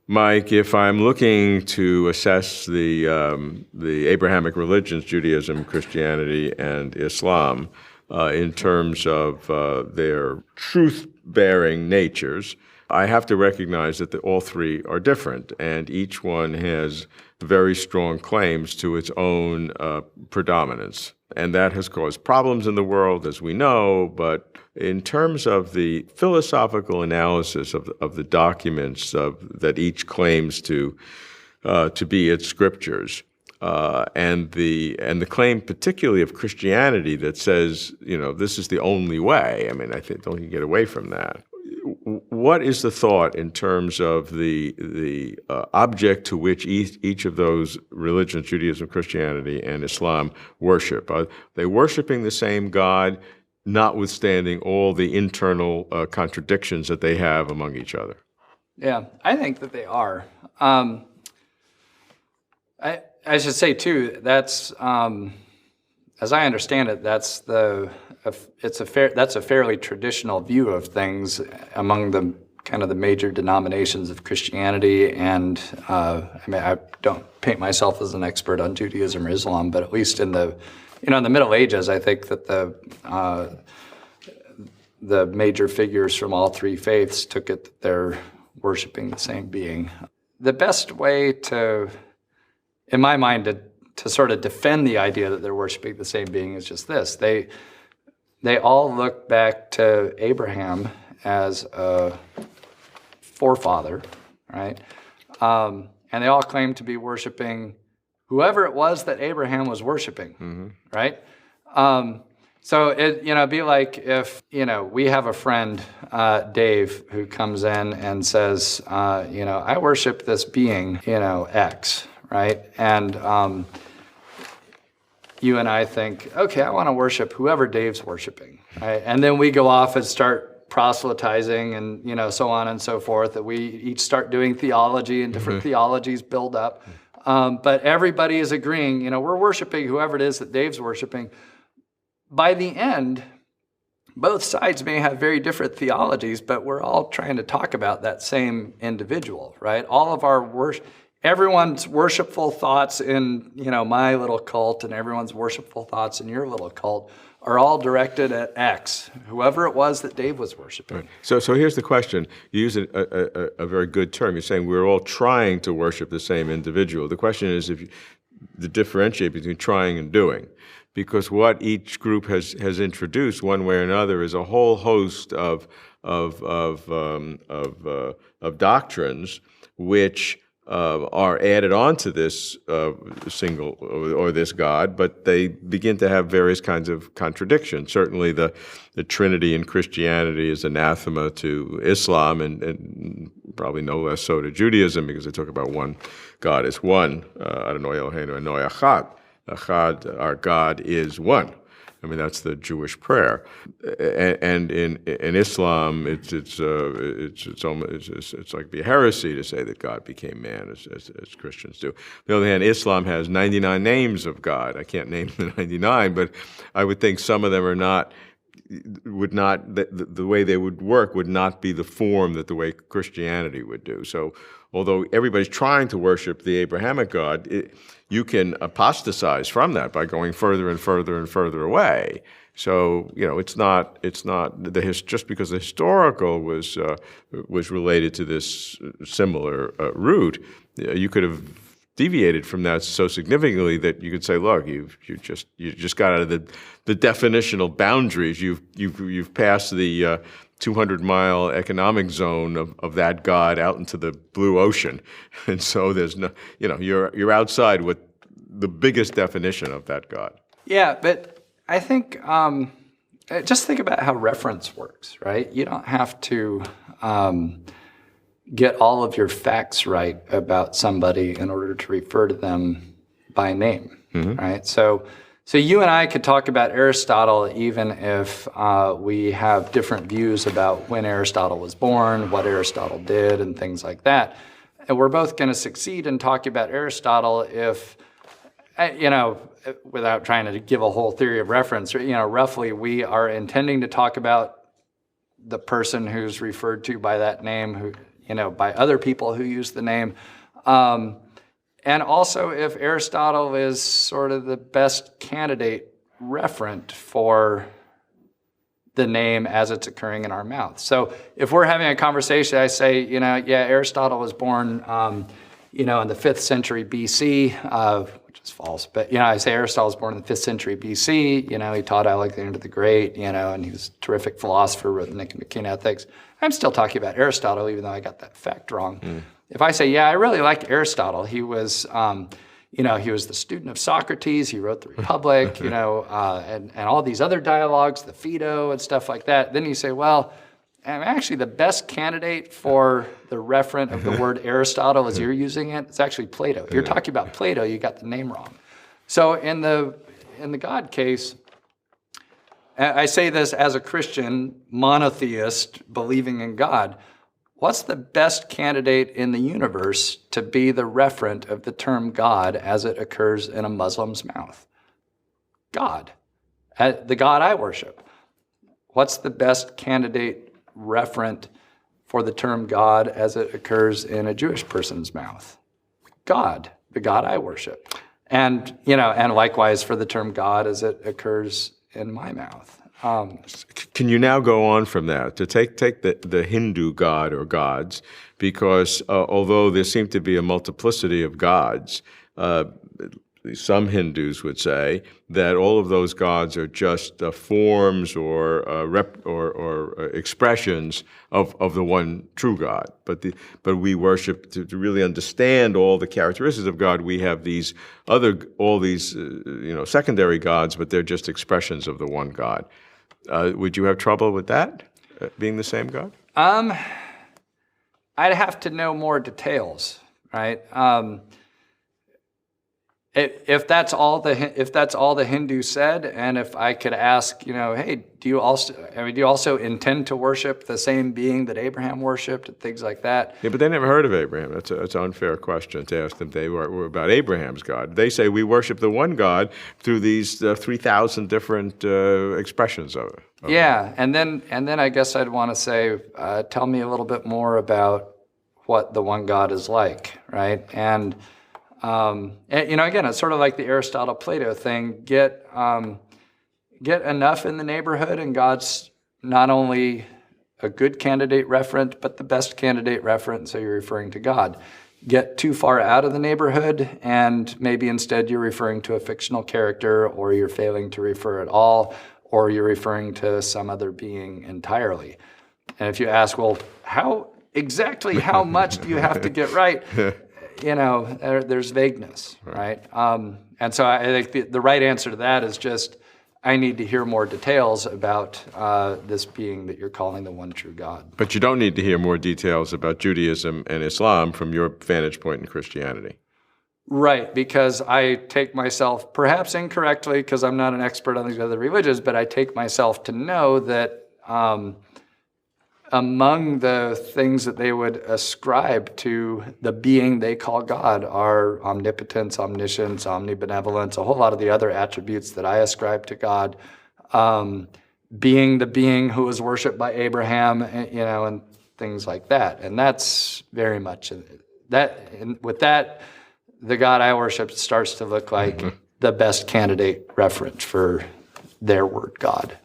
Mike, if I'm looking to assess the Abrahamic religions, Judaism, Christianity, and Islam, in terms of their truth-bearing natures, I have to recognize that all three are different, and each one has very strong claims to its own predominance. And that has caused problems in the world, as we know, but in terms of the philosophical analysis of the documents that each claims to be its scriptures, and the claim particularly of Christianity that says, this is the only way. I mean, I think don't you get away from that. What is the thought in terms of the object to which each of those religions, Judaism, Christianity, and Islam, worship? Are they worshiping the same God, notwithstanding all the internal contradictions that they have among each other? Yeah, I think that they are. I should say too, that's as I understand it, that's a fairly traditional view of things among the kind of the major denominations of Christianity. And I don't paint myself as an expert on Judaism or Islam, but at least in the Middle Ages, I think that the major figures from all three faiths took it that they're worshiping the same being. The best way to, in my mind, to sort of defend the idea that they're worshiping the same being is just this. They all look back to Abraham as a forefather, right? And they all claim to be worshiping whoever it was that Abraham was worshiping, right? So it'd be like if, we have a friend, Dave, who comes in and says, I worship this being, X, right? And you and I think, okay, I want to worship whoever Dave's worshiping, right? And then we go off and start proselytizing and, so on and so forth, that we each start doing theology and different theologies build up. But everybody is agreeing, we're worshiping whoever it is that Dave's worshiping. By the end, both sides may have very different theologies, but we're all trying to talk about that same individual, right? All of our everyone's worshipful thoughts in, my little cult and everyone's worshipful thoughts in your little cult are all directed at X, whoever it was that Dave was worshiping. Right. So here's the question. You use a very good term. You're saying we're all trying to worship the same individual. The question is the differentiate between trying and doing. Because what each group has introduced, one way or another, is a whole host of doctrines which are added onto this single or this God, but they begin to have various kinds of contradictions. Certainly, the Trinity in Christianity is anathema to Islam, and probably no less so to Judaism, because they talk about one God as one. Adonai Eloheinu Adonai Echad. Echad, our God, is one. I mean, that's the Jewish prayer. And in Islam, it's like be a heresy to say that God became man, as Christians do. On the other hand, Islam has 99 names of God. I can't name the 99, but I would think some of them the way they would work would not be the form that the way Christianity would do. So although everybody's trying to worship the Abrahamic God, you can apostatize from that by going further and further and further away. So it's not just because the historical was related to this similar root, you could have deviated from that so significantly that you could say, look, you just got out of the definitional boundaries. You've passed the 200-mile economic zone of that God out into the blue ocean, and so there's no, you're outside what the biggest definition of that God. Yeah, but I think just think about how reference works, right? You don't have to get all of your facts right about somebody in order to refer to them by name, right? So you and I could talk about Aristotle even if we have different views about when Aristotle was born, what Aristotle did, and things like that. And we're both going to succeed in talking about Aristotle if, without trying to give a whole theory of reference, roughly we are intending to talk about the person who's referred to by that name, who, by other people who use the name. And also if Aristotle is sort of the best candidate referent for the name as it's occurring in our mouth. So if we're having a conversation, I say, Aristotle was born, in the 5th century BC, which is false, but, I say Aristotle was born in the 5th century BC, he taught Alexander the Great, and he was a terrific philosopher, wrote the Nicomachean Ethics. I'm still talking about Aristotle, even though I got that fact wrong. If I say, I really like Aristotle, he was, he was the student of Socrates, he wrote the Republic, and all these other dialogues, the Phaedo and stuff like that. Then you say, well, I'm actually the best candidate for the referent of the word Aristotle as you're using it. It's actually Plato. If you're talking about Plato, you got the name wrong. So in the God case, I say this as a Christian monotheist believing in God. What's the best candidate in the universe to be the referent of the term God as it occurs in a Muslim's mouth? God, the God I worship. What's the best candidate referent for the term God as it occurs in a Jewish person's mouth? God, the God I worship. And, and likewise for the term God as it occurs in my mouth. Can you now go on from that to take the Hindu God or gods, because although there seem to be a multiplicity of gods, some Hindus would say that all of those gods are just forms or expressions of the one true God. But we worship to really understand all the characteristics of God. We have all these secondary gods, but they're just expressions of the one God. Would you have trouble with that, being the same God? I'd have to know more details, right? If that's all the Hindu said, and if I could ask, hey, do you also intend to worship the same being that Abraham worshipped and things like that? Yeah, but they never heard of Abraham. That's an unfair question to ask them. They were about Abraham's God. They say we worship the one God through these 3,000 different expressions of it. Yeah, and then I guess I'd want to say, tell me a little bit more about what the one God is like, right? And again, it's sort of like the Aristotle-Plato thing. Get enough in the neighborhood, and God's not only a good candidate referent, but the best candidate referent, so you're referring to God. Get too far out of the neighborhood, and maybe instead you're referring to a fictional character, or you're failing to refer at all, or you're referring to some other being entirely. And if you ask, well, how much do you have to get right? There's vagueness, right? And so I think the right answer to that is just, I need to hear more details about this being that you're calling the one true God. But you don't need to hear more details about Judaism and Islam from your vantage point in Christianity. Right, because I take myself, perhaps incorrectly, because I'm not an expert on these other religions, but I take myself to know that among the things that they would ascribe to the being they call God are omnipotence, omniscience, omnibenevolence, a whole lot of the other attributes that I ascribe to God, being the being who was worshipped by Abraham, and things like that. And that's very much that. And with that, the God I worship starts to look like the best candidate reference for their word God.